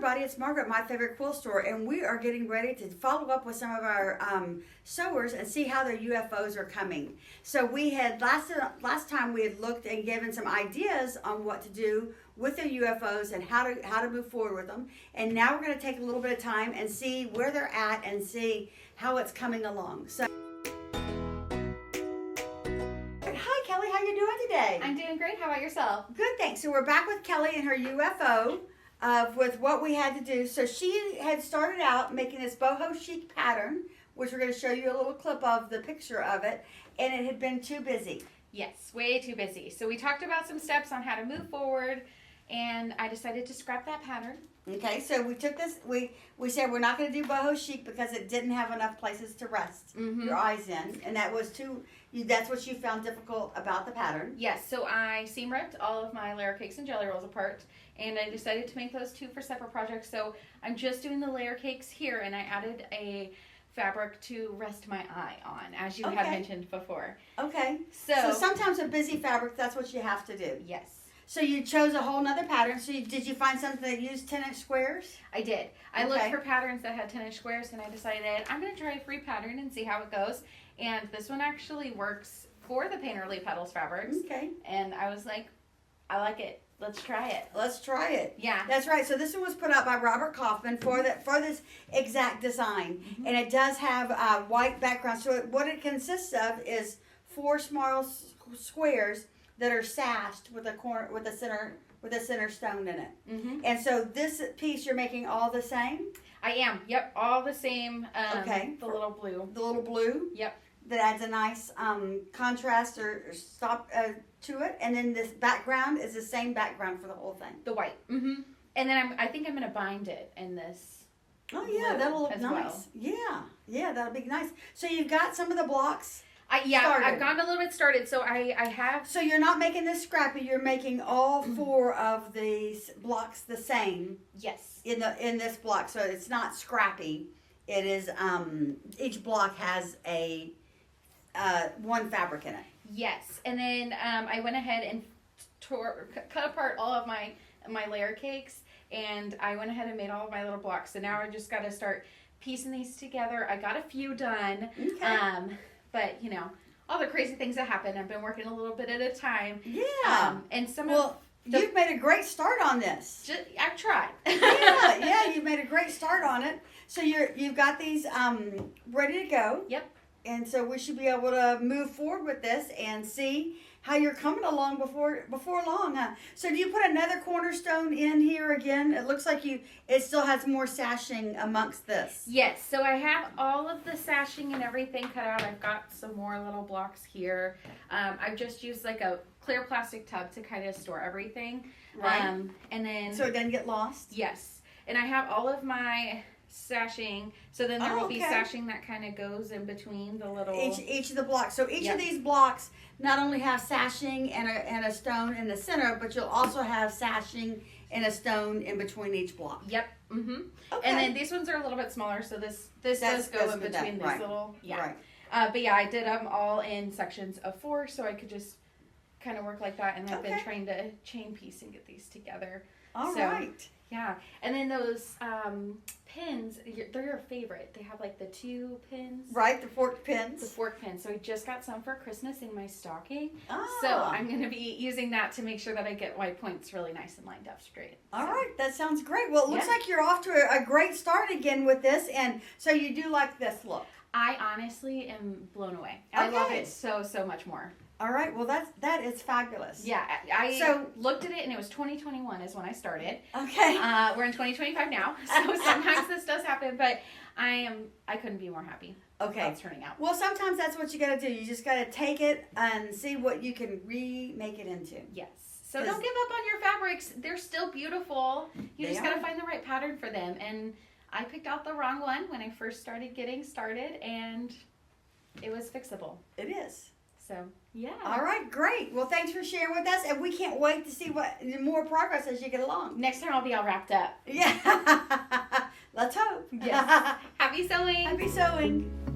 everybody, it's Margo at My Favorite Quilt Store, and we are getting ready to follow up with some of our sewers and see how their UFOs are coming. So we had, last time we had looked and given some ideas on what to do with their UFOs and how to move forward with them. And now we're going to take a little bit of time and see where they're at and see how it's coming along. So, hi Kelly, how you doing today? I'm doing great. How about yourself? Good, thanks. So we're back with Kelly and her UFO with what we had to do. So she had started out making this boho chic pattern, which we're going to show you a little clip of the picture of it, and it had been too busy. Yes, way too busy. So we talked about some steps on how to move forward, and I decided to scrap that pattern. Okay, so we took this, we said we're not going to do boho chic because it didn't have enough places to rest your eyes in, and that was that's what you found difficult about the pattern. Yes, so I seam ripped all of my layer cakes and jelly rolls apart, and I decided to make those two for separate projects. So I'm just doing the layer cakes here, and I added a fabric to rest my eye on, as you had mentioned before. Okay, so sometimes with busy fabric, that's what you have to do. Yes. So you chose a whole nother pattern. So did you find something that used 10-inch squares? I did. I looked for patterns that had 10-inch squares, and I decided I'm going to try a free pattern and see how it goes. And this one actually works for the Painterly Petals fabrics. Okay. And I was like, I like it. Let's try it. Let's try it. Yeah. That's right. So this one was put out by Robert Kaufman for this exact design. And it does have a white background. So what it consists of is 4 small squares that are sashed with a center stone in it. And so this piece you're making all the same? I am. Yep, all the same. Okay. The little blue. The little blue? Yep. That adds a nice contrast or stop to it. And then this background is the same background for the whole thing. The white. And then I think I'm going to bind it in this. Oh yeah, that'll look nice. Well. Yeah, that'll be nice. So you've got some of the blocks. I've gotten a little bit started, so I have. So you're not making this scrappy. You're making all 4 of these blocks the same. Yes. In this block, so it's not scrappy. It is each block has a one fabric in it. Yes, and then I went ahead and cut apart all of my layer cakes, and I went ahead and made all of my little blocks. So now I just got to start piecing these together. I got a few done. Okay. But, you know, all the crazy things that happen, I've been working a little bit at a time. Yeah. And you've made a great start on this. I've tried. yeah, you've made a great start on it. So you've got these ready to go. Yep. And so we should be able to move forward with this and see how you're coming along before long, huh? So do you put another cornerstone in here again? It looks like it still has more sashing amongst this. Yes, so I have all of the sashing and everything cut out. I've got some more little blocks here. I've just used like a clear plastic tub to kind of store everything. Right. And then so it doesn't get lost? Yes. And I have all of my sashing, so then there will be sashing that kind of goes in between the little each of the blocks. So each of these blocks not only have sashing and a stone in the center, but you'll also have sashing and a stone in between each block. Yep. Okay. And then these ones are a little bit smaller, so this does go in between these little Right. But yeah, I did them all in sections of 4, so I could just kind of work like that, and I've been trying to chain piece and get these together. All right. Yeah, and then those pins, they're your favorite. They have like the 2 pins. Right, the forked pins. The forked pins. So I just got some for Christmas in my stocking. So I'm going to be using that to make sure that I get my points really nice and lined up straight. All right, that sounds great. Well, it looks like you're off to a great start again with this, and so you do like this look. I honestly am blown away. I love it so much more. All right, well that is fabulous. Yeah, I looked at it and it was 2021 is when I started. Okay. We're in 2025 now, so sometimes this does happen, but I couldn't be more happy. Okay. How it's turning out. Well, sometimes that's what you got to do. You just got to take it and see what you can remake it into. Yes. So don't give up on your fabrics. They're still beautiful. You just got to find the right pattern for them. And I picked out the wrong one when I first started getting started, and it was fixable. It is. So, yeah. All right, great. Well, thanks for sharing with us, and we can't wait to see what more progress as you get along. Next time I'll be all wrapped up. Yeah. Let's hope. Yes. Happy sewing. Happy sewing.